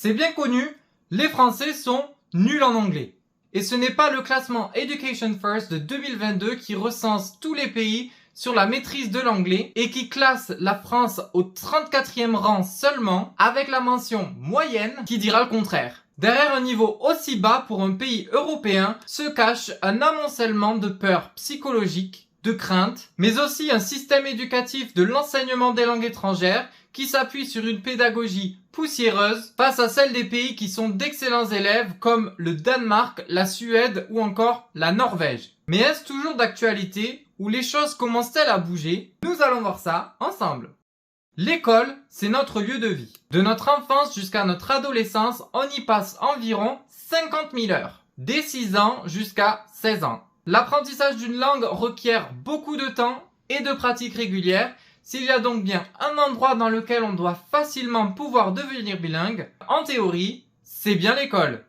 C'est bien connu, les Français sont nuls en anglais. Et ce n'est pas le classement Education First de 2022 qui recense tous les pays sur la maîtrise de l'anglais et qui classe la France au 34e rang seulement avec la mention moyenne qui dira le contraire. Derrière un niveau aussi bas pour un pays européen se cache un amoncellement de peurs psychologiques, de craintes, mais aussi un système éducatif de l'enseignement des langues étrangères qui s'appuie sur une pédagogie poussiéreuse face à celle des pays qui sont d'excellents élèves comme le Danemark, la Suède ou encore la Norvège. Mais est-ce toujours d'actualité ou les choses commencent-elles à bouger? Nous allons voir ça ensemble. L'école, c'est notre lieu de vie. De notre enfance jusqu'à notre adolescence, on y passe environ 50 000 heures. Dès 6 ans jusqu'à 16 ans. L'apprentissage d'une langue requiert beaucoup de temps et de pratiques régulières. S'il y a donc bien un endroit dans lequel on doit facilement pouvoir devenir bilingue, en théorie, c'est bien l'école.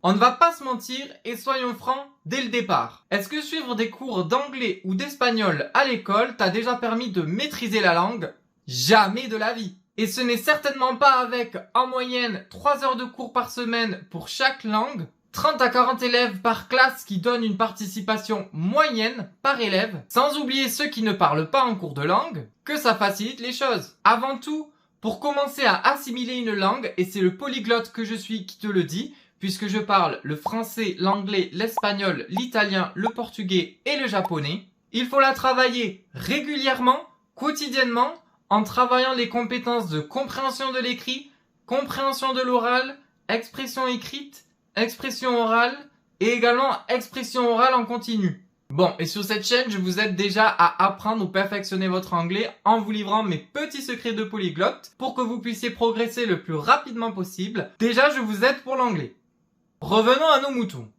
On ne va pas se mentir et soyons francs dès le départ. Est-ce que suivre des cours d'anglais ou d'espagnol à l'école t'a déjà permis de maîtriser la langue? Jamais de la vie. Et ce n'est certainement pas avec, en moyenne, 3 heures de cours par semaine pour chaque langue, 30 à 40 élèves par classe qui donnent une participation moyenne par élève, sans oublier ceux qui ne parlent pas en cours de langue, que ça facilite les choses. Avant tout, pour commencer à assimiler une langue, et c'est le polyglotte que je suis qui te le dit, puisque je parle le français, l'anglais, l'espagnol, l'italien, le portugais et le japonais, il faut la travailler régulièrement, quotidiennement, en travaillant les compétences de compréhension de l'écrit, compréhension de l'oral, expression écrite, expression orale et également expression orale en continu. Bon, et sur cette chaîne, je vous aide déjà à apprendre ou perfectionner votre anglais en vous livrant mes petits secrets de polyglotte pour que vous puissiez progresser le plus rapidement possible. Déjà, je vous aide pour l'anglais. Revenons à nos moutons.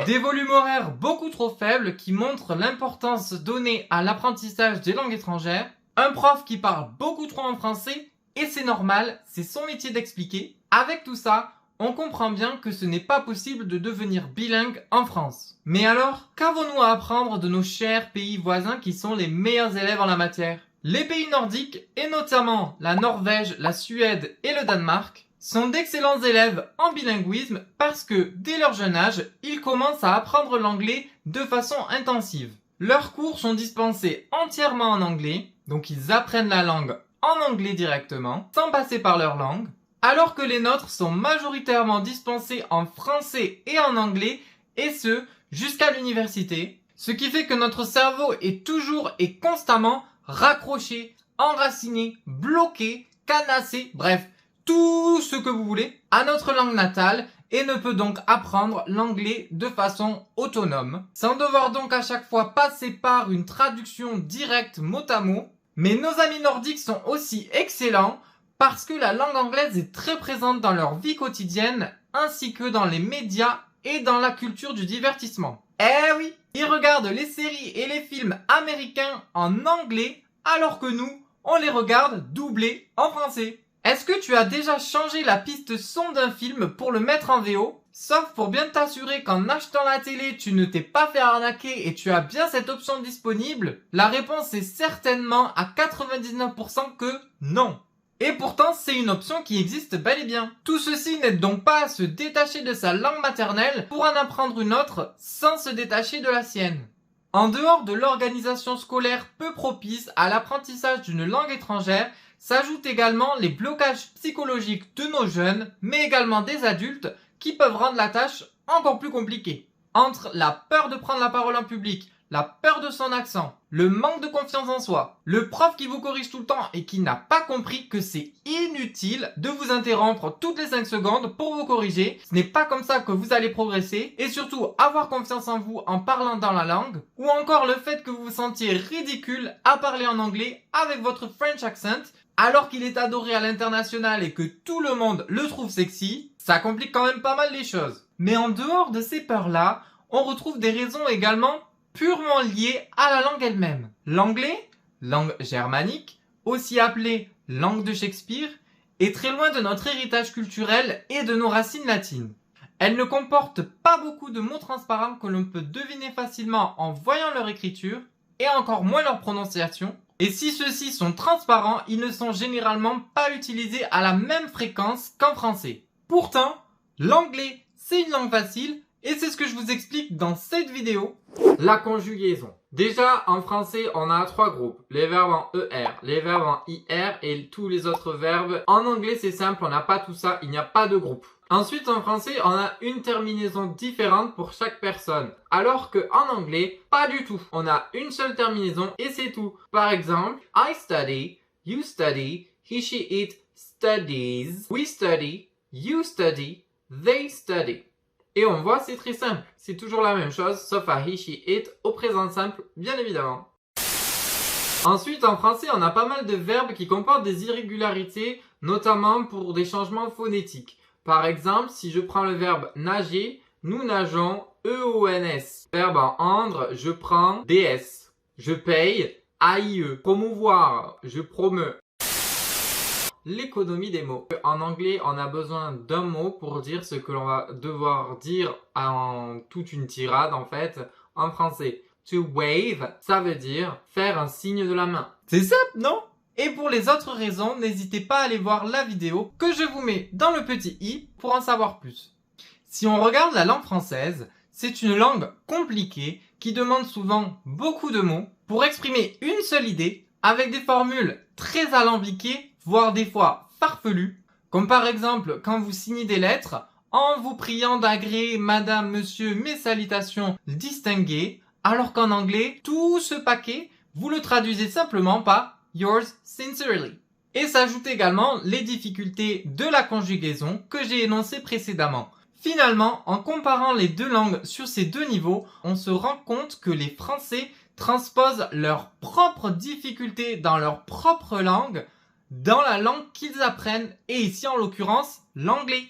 Des volumes horaires beaucoup trop faibles qui montrent l'importance donnée à l'apprentissage des langues étrangères. Un prof qui parle beaucoup trop en français, et c'est normal, c'est son métier d'expliquer. Avec tout ça, on comprend bien que ce n'est pas possible de devenir bilingue en France. Mais alors, qu'avons-nous à apprendre de nos chers pays voisins qui sont les meilleurs élèves en la matière? Les pays nordiques, et notamment la Norvège, la Suède et le Danemark, sont d'excellents élèves en bilinguisme parce que, dès leur jeune âge, ils commencent à apprendre l'anglais de façon intensive. Leurs cours sont dispensés entièrement en anglais, donc ils apprennent la langue en anglais directement, sans passer par leur langue, alors que les nôtres sont majoritairement dispensés en français et en anglais, et ce, jusqu'à l'université, ce qui fait que notre cerveau est toujours et constamment raccroché, enraciné, bloqué, canassé, bref, tout ce que vous voulez, à notre langue natale, et ne peut donc apprendre l'anglais de façon autonome, sans devoir donc à chaque fois passer par une traduction directe mot à mot. Mais nos amis nordiques sont aussi excellents parce que la langue anglaise est très présente dans leur vie quotidienne, ainsi que dans les médias et dans la culture du divertissement. Eh oui, ils regardent les séries et les films américains en anglais, alors que nous, on les regarde doublés en français. Est-ce que tu as déjà changé la piste son d'un film pour le mettre en VO? Sauf pour bien t'assurer qu'en achetant la télé, tu ne t'es pas fait arnaquer et tu as bien cette option disponible? La réponse est certainement à 99% que non. Et pourtant, c'est une option qui existe bel et bien. Tout ceci n'aide donc pas à se détacher de sa langue maternelle pour en apprendre une autre sans se détacher de la sienne. En dehors de l'organisation scolaire peu propice à l'apprentissage d'une langue étrangère, s'ajoutent également les blocages psychologiques de nos jeunes, mais également des adultes, qui peuvent rendre la tâche encore plus compliquée. Entre la peur de prendre la parole en public, la peur de son accent, le manque de confiance en soi, le prof qui vous corrige tout le temps et qui n'a pas compris que c'est inutile de vous interrompre toutes les 5 secondes pour vous corriger, ce n'est pas comme ça que vous allez progresser, et surtout avoir confiance en vous en parlant dans la langue, ou encore le fait que vous vous sentiez ridicule à parler en anglais avec votre French accent, alors qu'il est adoré à l'international et que tout le monde le trouve sexy, ça complique quand même pas mal les choses. Mais en dehors de ces peurs-là, on retrouve des raisons également purement liées à la langue elle-même. L'anglais, langue germanique, aussi appelée langue de Shakespeare, est très loin de notre héritage culturel et de nos racines latines. Elle ne comporte pas beaucoup de mots transparents que l'on peut deviner facilement en voyant leur écriture, et encore moins leur prononciation. Et si ceux-ci sont transparents, ils ne sont généralement pas utilisés à la même fréquence qu'en français. Pourtant, l'anglais, c'est une langue facile et c'est ce que je vous explique dans cette vidéo. La conjugaison. Déjà, en français, on a 3 groupes. Les verbes en ER, les verbes en IR et tous les autres verbes. En anglais, c'est simple, on n'a pas tout ça, il n'y a pas de groupe. Ensuite, en français, on a une terminaison différente pour chaque personne. Alors que en anglais, pas du tout. On a une seule terminaison et c'est tout. Par exemple, I study, you study, he, she, it studies, we study, you study, they study. Et on voit, c'est très simple. C'est toujours la même chose, sauf à he, she, it au présent simple, bien évidemment. Ensuite, en français, on a pas mal de verbes qui comportent des irrégularités, notamment pour des changements phonétiques. Par exemple, si je prends le verbe nager, nous nageons EONS. Verbe en endre, je prends DS. Je paye AIE. Promouvoir, je promeux. L'économie des mots. En anglais, on a besoin d'un mot pour dire ce que l'on va devoir dire en toute une tirade en fait. En français, to wave, ça veut dire faire un signe de la main. C'est simple, non? Et pour les autres raisons, n'hésitez pas à aller voir la vidéo que je vous mets dans le petit i pour en savoir plus. Si on regarde la langue française, c'est une langue compliquée qui demande souvent beaucoup de mots pour exprimer une seule idée avec des formules très alambiquées, voire des fois farfelues, comme par exemple quand vous signez des lettres en vous priant d'agréer madame, monsieur, mes salutations distinguées, alors qu'en anglais, tout ce paquet, vous le traduisez simplement par yours sincerely. Et s'ajoutent également les difficultés de la conjugaison que j'ai énoncées précédemment. Finalement, en comparant les deux langues sur ces deux niveaux, on se rend compte que les Français transposent leurs propres difficultés dans leur propre langue dans la langue qu'ils apprennent, et ici en l'occurrence l'anglais.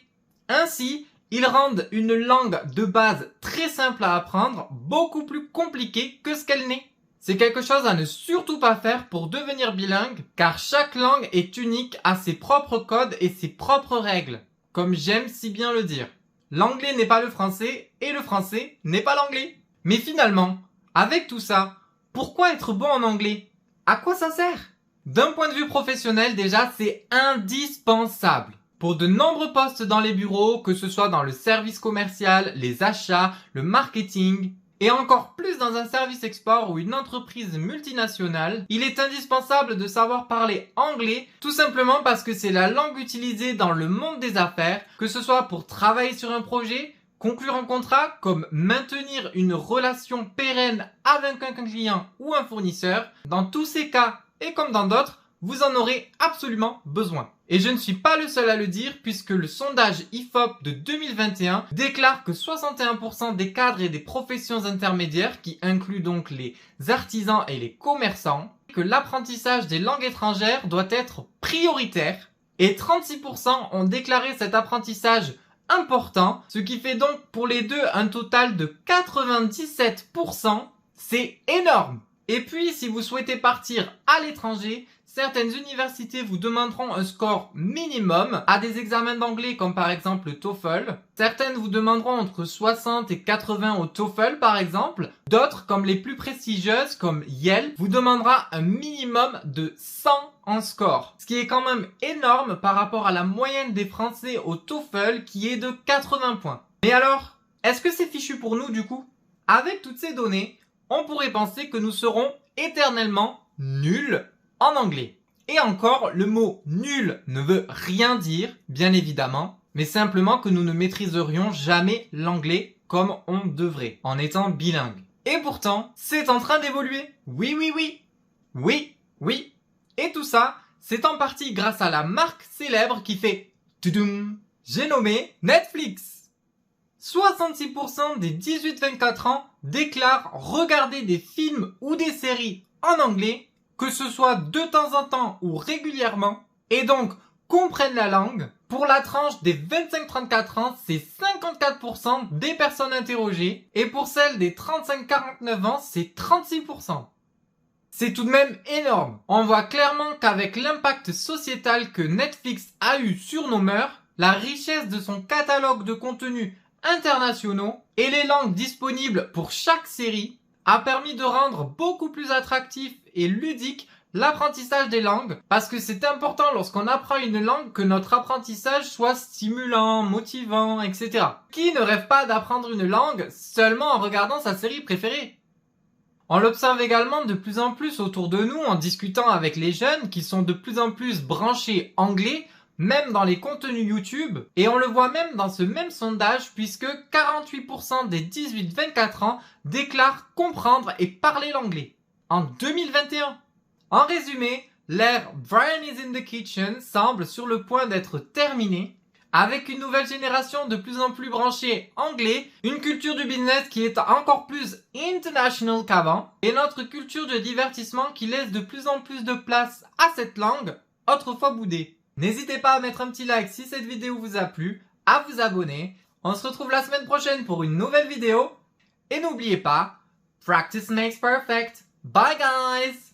Ainsi, ils rendent une langue de base très simple à apprendre beaucoup plus compliquée que ce qu'elle n'est. C'est quelque chose à ne surtout pas faire pour devenir bilingue, car chaque langue est unique à ses propres codes et ses propres règles, comme j'aime si bien le dire. L'anglais n'est pas le français et le français n'est pas l'anglais. Mais finalement, avec tout ça, pourquoi être bon en anglais? À quoi ça sert? D'un point de vue professionnel déjà, c'est indispensable. Pour de nombreux postes dans les bureaux, que ce soit dans le service commercial, les achats, le marketing, et encore plus dans un service export ou une entreprise multinationale, il est indispensable de savoir parler anglais, tout simplement parce que c'est la langue utilisée dans le monde des affaires, que ce soit pour travailler sur un projet, conclure un contrat, comme maintenir une relation pérenne avec un client ou un fournisseur. Dans tous ces cas, et comme dans d'autres, vous en aurez absolument besoin. Et je ne suis pas le seul à le dire puisque le sondage IFOP de 2021 déclare que 61% des cadres et des professions intermédiaires, qui incluent donc les artisans et les commerçants, que l'apprentissage des langues étrangères doit être prioritaire. Et 36% ont déclaré cet apprentissage important, ce qui fait donc pour les deux un total de 97%. C'est énorme! Et puis, si vous souhaitez partir à l'étranger, certaines universités vous demanderont un score minimum à des examens d'anglais comme par exemple le TOEFL. Certaines vous demanderont entre 60 et 80 au TOEFL par exemple. D'autres, comme les plus prestigieuses comme Yale, vous demandera un minimum de 100 en score. Ce qui est quand même énorme par rapport à la moyenne des Français au TOEFL qui est de 80 points. Mais alors, est-ce que c'est fichu pour nous du coup? Avec toutes ces données, on pourrait penser que nous serons éternellement nuls en anglais. Et encore, le mot nul ne veut rien dire, bien évidemment, mais simplement que nous ne maîtriserions jamais l'anglais comme on devrait, en étant bilingue. Et pourtant, c'est en train d'évoluer. Oui, oui, oui. Oui, oui. Et tout ça, c'est en partie grâce à la marque célèbre qui fait toudoum. J'ai nommé Netflix. 66% des 18-24 ans déclarent regarder des films ou des séries en anglais, que ce soit de temps en temps ou régulièrement, et donc comprennent la langue. Pour la tranche des 25-34 ans, c'est 54% des personnes interrogées, et pour celles des 35-49 ans, c'est 36%. C'est tout de même énorme. On voit clairement qu'avec l'impact sociétal que Netflix a eu sur nos mœurs, la richesse de son catalogue de contenus internationaux et les langues disponibles pour chaque série, a permis de rendre beaucoup plus attractif et ludique l'apprentissage des langues, parce que c'est important lorsqu'on apprend une langue que notre apprentissage soit stimulant, motivant, etc. Qui ne rêve pas d'apprendre une langue seulement en regardant sa série préférée? On l'observe également de plus en plus autour de nous en discutant avec les jeunes qui sont de plus en plus branchés anglais, même dans les contenus YouTube, et on le voit même dans ce même sondage puisque 48% des 18-24 ans déclarent comprendre et parler l'anglais en 2021. En résumé, l'ère Brian is in the kitchen semble sur le point d'être terminée, avec une nouvelle génération de plus en plus branchée anglais, une culture du business qui est encore plus international qu'avant, et notre culture de divertissement qui laisse de plus en plus de place à cette langue, autrefois boudée. N'hésitez pas à mettre un petit like si cette vidéo vous a plu, à vous abonner. On se retrouve la semaine prochaine pour une nouvelle vidéo. Et n'oubliez pas, practice makes perfect. Bye guys!